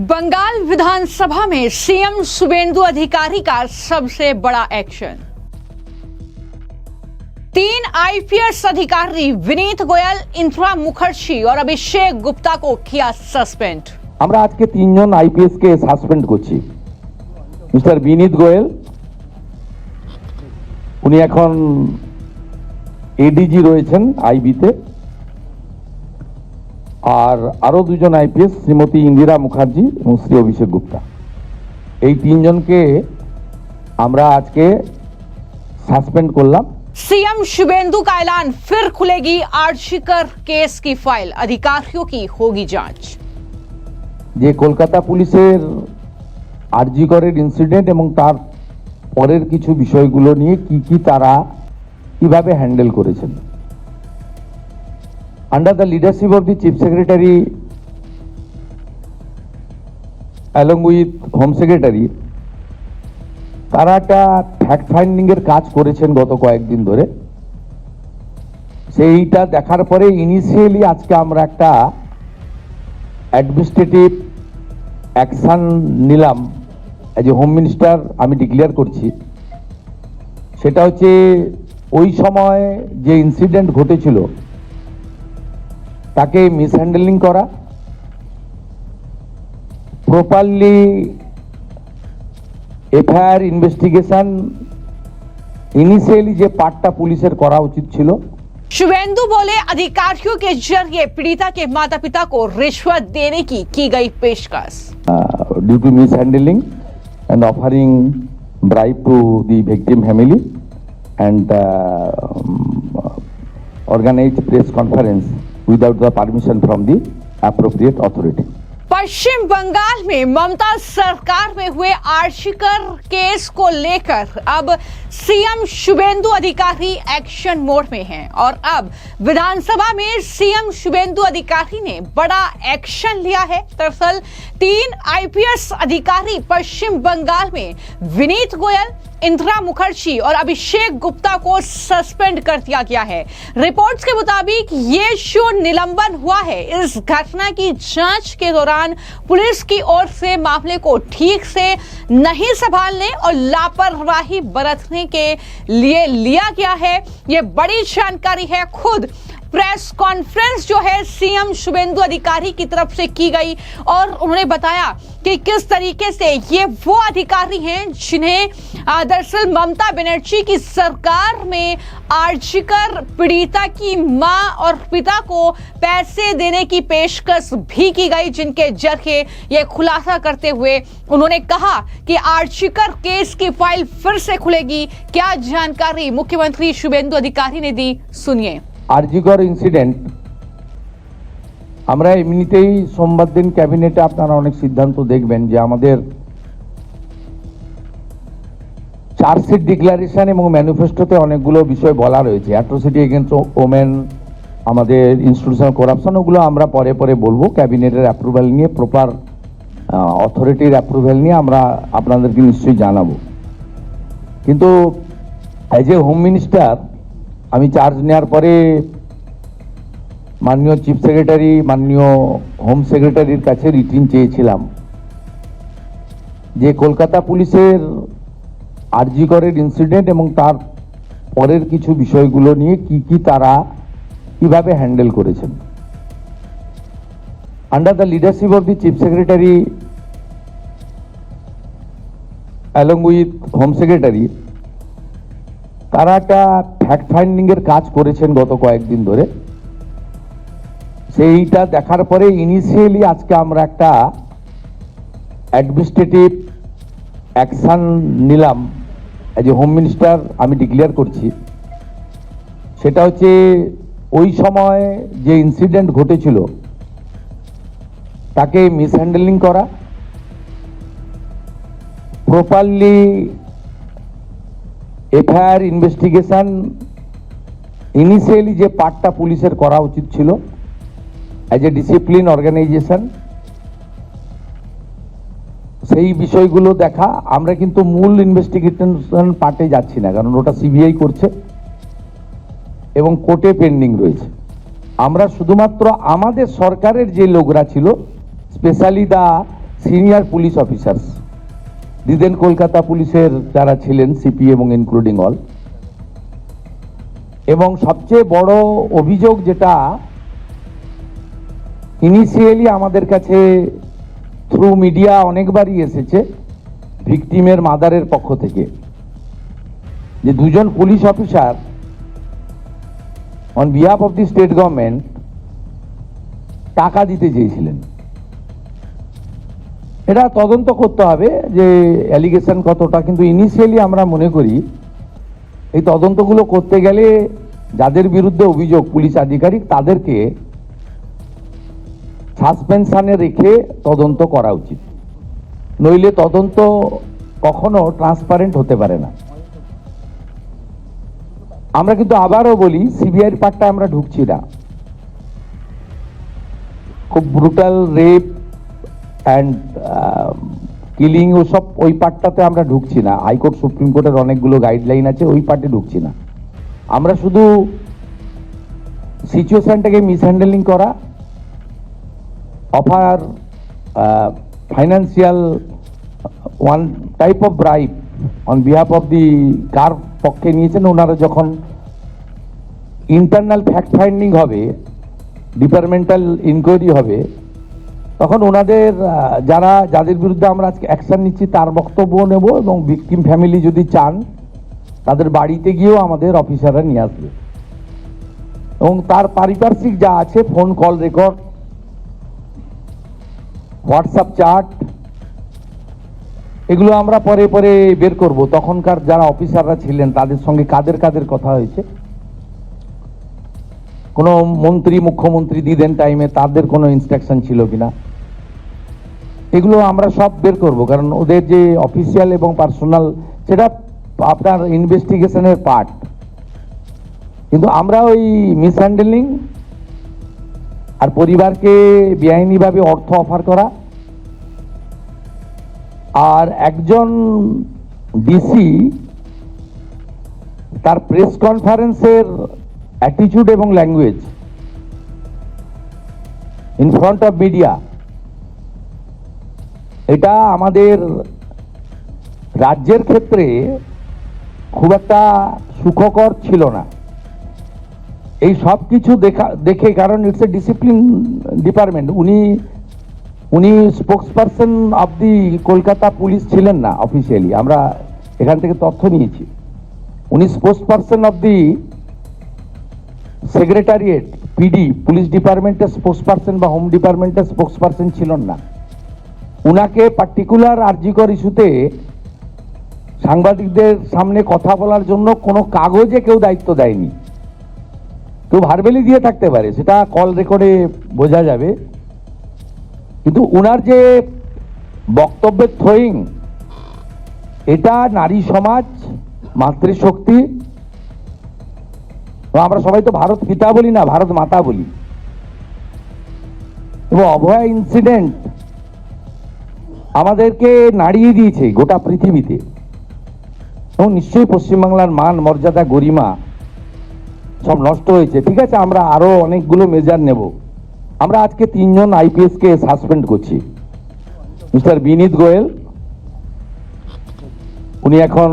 बंगाल विधानसभा में सीएम शुभेंदु अधिकारी का सबसे बड़ा एक्शन। 3 आईपीएस अधिकारी विनीत गोयल, इंदिरा मुखर्जी और अभिषेक गुप्ता को किया सस्पेंड। আমরা আজকে তিনজন আইপিএস কে সাসপেন্ড করছি। মিস্টার বিনীত গোয়েল, উনি এখন এডিজি রয়েছেন আইবিতে, আর আরো দুজন আইপিএস শ্রীমতী ইন্দিরা মুখার্জি এবং শ্রী অভিষেক গুপ্তা, এই তিনজনকে আমরা আজকে সাসপেন্ড করলাম। सीएम शुभेंदु का ऐलान, फिर खुलेगी आर्शिकर केस की फाइल, अधिकारियों की होगी जांच। যে কলকাতা পুলিশের আরজি করের ইনসিডেন্ট এবং তার পরের কিছু বিষয়গুলো নিয়ে কি তারা কিভাবে হ্যান্ডেল করেছেন, under the leadership of the chief secretary along with home secretary, তারা একটা ফ্যাক্ট ফাইন্ডিং এর কাজ করেছেন গত কয়েকদিন ধরে। সেইটা দেখার পরে ইনিশিয়ালি আজকে আমরা একটা অ্যাডমিনিস্ট্রেটিভ অ্যাকশন নিলাম। অ্যাজ এ হোম মিনিস্টার আমি ডিক্লেয়ার করছি, সেটা হচ্ছে ওই সময় যে ইনসিডেন্ট ঘটেছিল তাকে মিসহ্যান্ডেলিং করা, প্রপারলি এফআইআর ইনভেস্টিগেশন ইনিশিয়ালি যে পার্টটা পুলিশের করা উচিত ছিল। शुभेंदु बोले, अधिकारियों के जरिए पीड़िता के माता पिता को रिश्वत देने की गई पेशकश। Due to mishandling and offering bribe to the victim family and organise press conference without the permission from the appropriate authority. पश्चिम बंगाल में ममता सरकार में हुए आर्शिकर केस को लेकर अब सीएम शुभेंदु अधिकारी एक्शन मोड में हैं और अब विधानसभा में सीएम शुभेंदु अधिकारी ने बड़ा एक्शन लिया है। दरअसल 3 आईपीएस अधिकारी पश्चिम बंगाल में विनीत गोयल, इंदिरा मुखर्जी और अभिषेक गुप्ता को सस्पेंड कर दिया गया है। रिपोर्ट्स के मुताबिक ये शो निलंबन हुआ है इस घटना की जांच के दौरान पुलिस की ओर से मामले को ठीक से नहीं संभालने और लापरवाही बरतने के लिए लिया गया है। ये बड़ी जानकारी है, खुद प्रेस कॉन्फ्रेंस जो है सीएम शुभेंदु अधिकारी की तरफ से की गई और उन्होंने बताया कि किस तरीके से ये वो अधिकारी हैं जिन्हें दरअसल ममता बनर्जी की सरकार में आर्शिकर पीड़िता की मां और पिता को पैसे देने की पेशकश भी की गई, जिनके जरिए ये खुलासा करते हुए उन्होंने कहा कि आर्शिकर केस की फाइल फिर से खुलेगी। क्या जानकारी मुख्यमंत्री शुभेंदु अधिकारी ने दी, सुनिए। আরজিকর ইনসিডেন্ট আমরা এমনিতেই সোমবার দিন ক্যাবিনেটে আপনারা অনেক সিদ্ধান্ত দেখবেন যে আমাদের চার্জশিট ডিক্লারেশন এবং ম্যানিফেস্টোতে অনেকগুলো বিষয় বলা রয়েছে, অ্যাট্রোসিটি এগেইনস্ট ওমেন, আমাদের ইনস্টিটিউশনাল করাপশন, ওগুলো আমরা পরে পরে বলবো। ক্যাবিনেটের অ্যাপ্রুভাল নিয়ে, প্রপার অথরিটির অ্যাপ্রুভাল নিয়ে আমরা আপনাদেরকে নিশ্চয়ই জানাবো। কিন্তু অ্যাজ এ হোম মিনিস্টার আমি চার্জ নেওয়ার পরে মাননীয় চিফ সেক্রেটারি, মাননীয় হোম সেক্রেটারির কাছে রিটিন চেয়েছিলাম যে কলকাতা পুলিশের আরজি করের ইনসিডেন্ট এবং তার পরের কিছু বিষয়গুলো নিয়ে কি তারা কিভাবে হ্যান্ডেল করেছেন। Under the leadership of the chief secretary along with home secretary, তারা একটা ফ্যাক্ট ফাইন্ডিং এর কাজ করেছেন গত কয়েকদিন ধরে। সেইটা দেখার পরে ইনিশিয়ালি আজকে আমরা একটা অ্যাডমিনিস্ট্রেটিভ অ্যাকশন নিলাম। অ্যাজ এ হোম মিনিস্টার আমি ডিক্লেয়ার করছি, সেটা হচ্ছে ওই সময় যে ইনসিডেন্ট ঘটেছিল তাকে মিসহ্যান্ডেলিং করা, প্রপারলি এফআইআর ইনভেস্টিগেশন ইনিশিয়ালি যে পার্টটা পুলিশের করা উচিত ছিল, অ্যাজ এ ডিসিপ্লিন অর্গানাইজেশন, সেই বিষয়গুলো দেখা। আমরা কিন্তু মূল ইনভেস্টিগেশন পার্টে যাচ্ছি না, কারণ ওটা সিবিআই করছে এবং কোর্টে পেন্ডিং রয়েছে। আমরা শুধুমাত্র আমাদের সরকারের যে লোকরা ছিল, specially the senior police officers, দিদেন কলকাতা পুলিশের যারা ছিলেন সিপি এবং ইনক্লুডিং অল। এবং সবচেয়ে বড় অভিযোগ যেটা ইনিশিয়ালি আমাদের কাছে থ্রু মিডিয়া অনেকবারই এসেছে ভিকটিমের মাদারের পক্ষ থেকে, যে দুজন police officer on behalf of the state government টাকা দিতে চেয়েছিলেন। এটা তদন্ত করতে হবে যে অ্যালিগেশন কতটা, কিন্তু ইনিশিয়ালি আমরা মনে করি এই তদন্তগুলো করতে গেলে যাদের বিরুদ্ধে অভিযোগ পুলিশ আধিকারিক তাদেরকে সাসপেনশনে রেখে তদন্ত করা উচিত, নইলে তদন্ত কখনো ট্রান্সপারেন্ট হতে পারে না। আমরা কিন্তু আবারও বলি সিবিআইয়ের পার্টটা আমরা ঢুকছি না। খুব ব্রুটাল রেপ অ্যান্ড কিলিং ওসব ওই পার্টটাতে আমরা ঢুকছি না। হাইকোর্ট সুপ্রিম কোর্টের অনেকগুলো গাইডলাইন আছে, ওই পার্টে ঢুকছি না। আমরা শুধু সিচুয়েশনটাকে মিসহ্যান্ডেলিং করা, offer financial one type of bribe on behalf of the কার পক্ষে নিয়েছেন ওনারা, যখন ইন্টারনাল ফ্যাক্ট ফাইন্ডিং হবে, ডিপার্টমেন্টাল ইনকোয়ারি হবে, তখন ওনাদের যাদের বিরুদ্ধে আমরা আজকে অ্যাকশন নিচ্ছি তার বক্তব্য নেব, এবং ভিকটিম ফ্যামিলি যদি চান তাদের বাড়িতে গিয়েও আমাদের অফিসাররা নিয়ে আসবে, এবং তার পারিপার্শ্বিক যা আছে phone call record, WhatsApp chat, এগুলো আমরা পরে পরে বের করব। তখনকার যারা অফিসাররা ছিলেন তাদের সঙ্গে কাদের কাদের কথা হয়েছে, কোনো মন্ত্রী মুখ্যমন্ত্রী দিদেন টাইমে তাদের কোনো ইনস্ট্রাকশন ছিল কিনা, এগুলো আমরা সব বের করব। কারণ ওদের যে অফিসিয়াল এবং পার্সোনাল সেটা আপনার ইনভেস্টিগেশনের পার্ট, কিন্তু আমরা ওই মিসহ্যান্ডেলিং আর পরিবারকে বেআইনিভাবে অর্থ অফার করা, আর একজন ডিসি তার প্রেস কনফারেন্সের অ্যাটিটিউড এবং language in front of media, এটা আমাদের রাজ্যের ক্ষেত্রে খুব একটা সুখকর ছিল না। এই সব কিছু দেখে, কারণ ইটস এ ডিসিপ্লিন ডিপার্টমেন্ট, উনি spokesperson of the Kolkata police ছিলেন না অফিসিয়ালি, আমরা এখান থেকে তথ্য নিয়েছি। উনি spokesperson of the secretariat PD police ডিপার্টমেন্টের স্পোক্সপারসন বা হোম ডিপার্টমেন্টের স্পোক্সপারসন ছিলেন না। উনাকে পার্টিকুলার আরজিকর ইস্যুতে সাংবাদিকদের সামনে কথা বলার জন্য কোনো কাগজে কেউ দায়িত্ব দেয়নি। কেউ ভার্বেলি দিয়ে থাকতে পারে, সেটা কল রেকর্ডে বোঝা যাবে, কিন্তু উনার যে বক্তব্যের থ্রোয়িং, এটা নারী সমাজ, মাতৃশক্তি, আমরা সবাই তো ভারত পিতা বলি না, ভারত মাতা বলি, এবং অভয়া ইনসিডেন্ট আমাদেরকে নাড়িয়ে দিয়েছে গোটা পৃথিবীতে, এবং নিশ্চয়ই পশ্চিমবাংলার মান মর্যাদা গরিমা সব নষ্ট হয়েছে। ঠিক আছে, আমরা আরো অনেকগুলো মেজার নেব। আমরা আজকে 3 জন আইপিএস কে সাসপেন্ড করছি। মিস্টার বিনীত গোয়েল, উনি এখন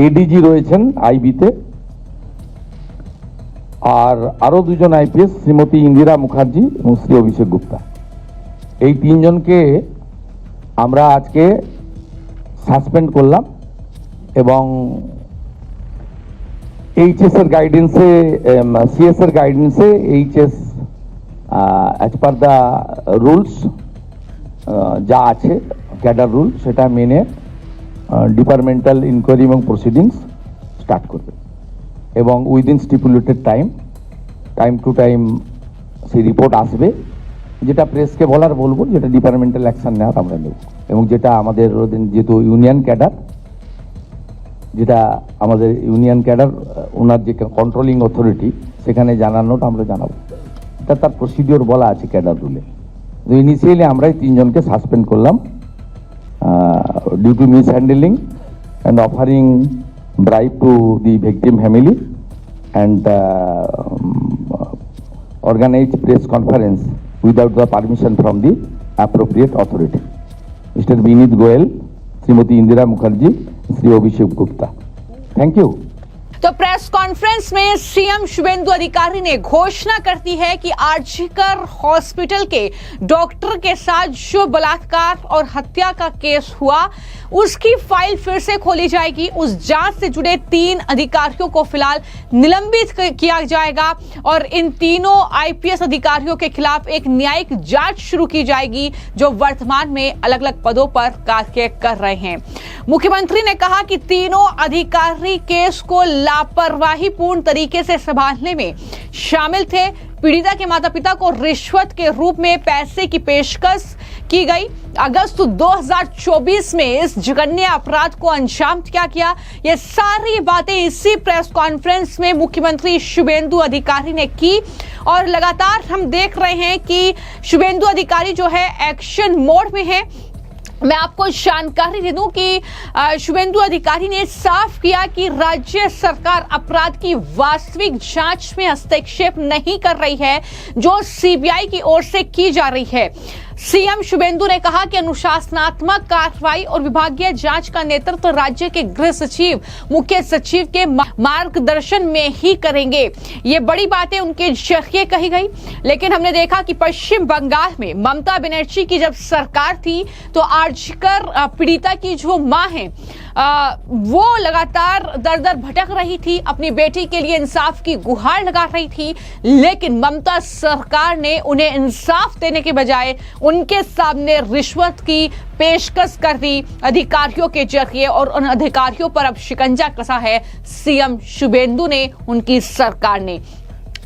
এডিজি রয়েছেন আইবিতে, আর আরো 2 জন আইপিএস, শ্রীমতী ইন্দিরা মুখার্জি এবং শ্রী অভিষেক গুপ্তা, এই 3 জনকে আমরা আজকে সাসপেন্ড করলাম। এবং এইচএস এর গাইডেন্সে, সিএস এর গাইডেন্সে HS as per the rules যা আছে ক্যাডার রুল, সেটা মেনে ডিপার্টমেন্টাল ইনকোয়ারি এবং প্রসিডিংস স্টার্ট করবে, এবং within stipulated time to time সেই রিপোর্ট আসবে, যেটা প্রেসকে বলবো, যেটা ডিপার্টমেন্টাল অ্যাকশন নেওয়ার আমরা নেব, এবং যেটা আমাদের যেহেতু ইউনিয়ন ক্যাডার, যেটা আমাদের ইউনিয়ন ক্যাডার ওনার যে কন্ট্রোলিং অথরিটি, সেখানে জানানোটা আমরা জানাবো, এটা তার প্রসিডিওর বলা আছে ক্যাডার রুলে। ইনিশিয়ালি আমরাই 3 জনকে সাসপেন্ড করলাম due to mishandling and offering bribe to the victim family and organized press conference without the permission from the appropriate authority. Mr. Vinit Goyal, Srimati Indira Mukherjee, Sri Abhishek Gupta. Thank you. तो press conference में CM Suvendu अधिकारी ने घोषणा करती है कि RG Kar hospital के doctor के साथ जो बलात्कार और हत्या का केस हुआ उसकी फाइल फिर से खोली जाएगी। उस जांच से जुड़े 3 अधिकारियों को फिलहाल निलंबित किया जाएगा और इन तीनों आईपीएस अधिकारियों के खिलाफ एक न्यायिक जांच शुरू की जाएगी जो वर्तमान में अलग अलग पदों पर कार्य कर रहे हैं। मुख्यमंत्री ने कहा कि तीनों अधिकारी केस को लापरवाही पूर्ण तरीके से संभालने में शामिल थे। पीड़िता के माता पिता को रिश्वत के रूप में पैसे की पेशकश की गई। अगस्त 2024 में इस जघन्य अपराध को अंजाम क्या किया, ये सारी बातें इसी प्रेस कॉन्फ्रेंस में मुख्यमंत्री शुभेंदु अधिकारी ने की और लगातार हम देख रहे हैं कि शुभेंदु अधिकारी जो है एक्शन मोड में है। मैं आपको जानकारी दे दूं कि शुभेंदु अधिकारी ने साफ किया कि राज्य सरकार अपराध की वास्तविक जांच में हस्तक्षेप नहीं कर रही है जो सीबीआई की ओर से की जा रही है। सीएम शुभेंदु ने कहा कि अनुशासनात्मक कार्रवाई और विभागीय जांच का नेतृत्व राज्य के गृह सचिव, मुख्य सचिव के मार्गदर्शन में ही करेंगे। ये बड़ी बातें उनके जरिए कही गई। लेकिन हमने देखा कि पश्चिम बंगाल में ममता बनर्जी की जब सरकार थी तो आर्जिकर पीड़िता की जो मां है वो लगातार दर दर भटक रही थी, अपनी बेटी के लिए इंसाफ की गुहार लगा रही थी। लेकिन ममता सरकार ने उन्हें इंसाफ देने के बजाय उनके सामने रिश्वत की पेशकश कर दी अधिकारियों के जरिए और उन अधिकारियों पर अब शिकंजा कसा है सीएम शुभेंदु ने, उनकी सरकार ने।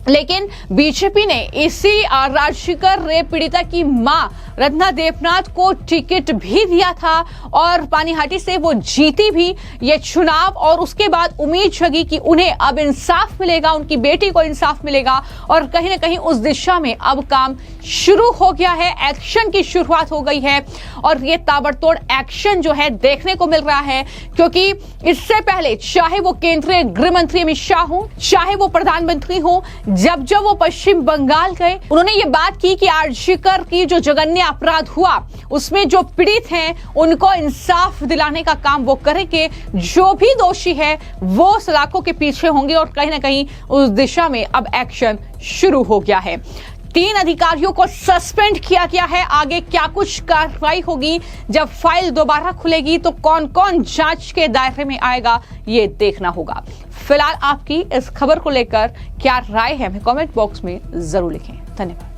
लेकिन बीजेपी ने इसी राजशिखर रेप पीड़िता की मां रत्ना देवनाथ को टिकट भी दिया था और पानीहाटी से वो जीती भी ये चुनाव और उसके बाद उम्मीद जगी कि उन्हें अब इंसाफ मिलेगा, उनकी बेटी को इंसाफ मिलेगा और कहीं ना कहीं उस दिशा में अब काम शुरू हो गया है, एक्शन की शुरुआत हो गई है और ये ताबड़तोड़ एक्शन जो है देखने को मिल रहा है। क्योंकि इससे पहले चाहे वो केंद्रीय गृह मंत्री अमित शाह हो, चाहे वो प्रधानमंत्री हो, जब वो पश्चिम बंगाल गए उन्होंने ये बात की कि आर्जिकर की जो जघन्य अपराध हुआ उसमें जो पीड़ित हैं उनको इंसाफ दिलाने का काम वो करेंगे, जो भी दोषी है वो सलाखों के पीछे होंगे और कहीं ना कहीं उस दिशा में अब एक्शन शुरू हो गया है। 3 अधिकारियों को सस्पेंड किया गया है। आगे क्या कुछ कार्रवाई होगी, जब फाइल दोबारा खुलेगी तो कौन कौन जांच के दायरे में आएगा ये देखना होगा। फिलहाल आपकी इस खबर को लेकर क्या राय है हमें कमेंट बॉक्स में जरूर लिखें। धन्यवाद।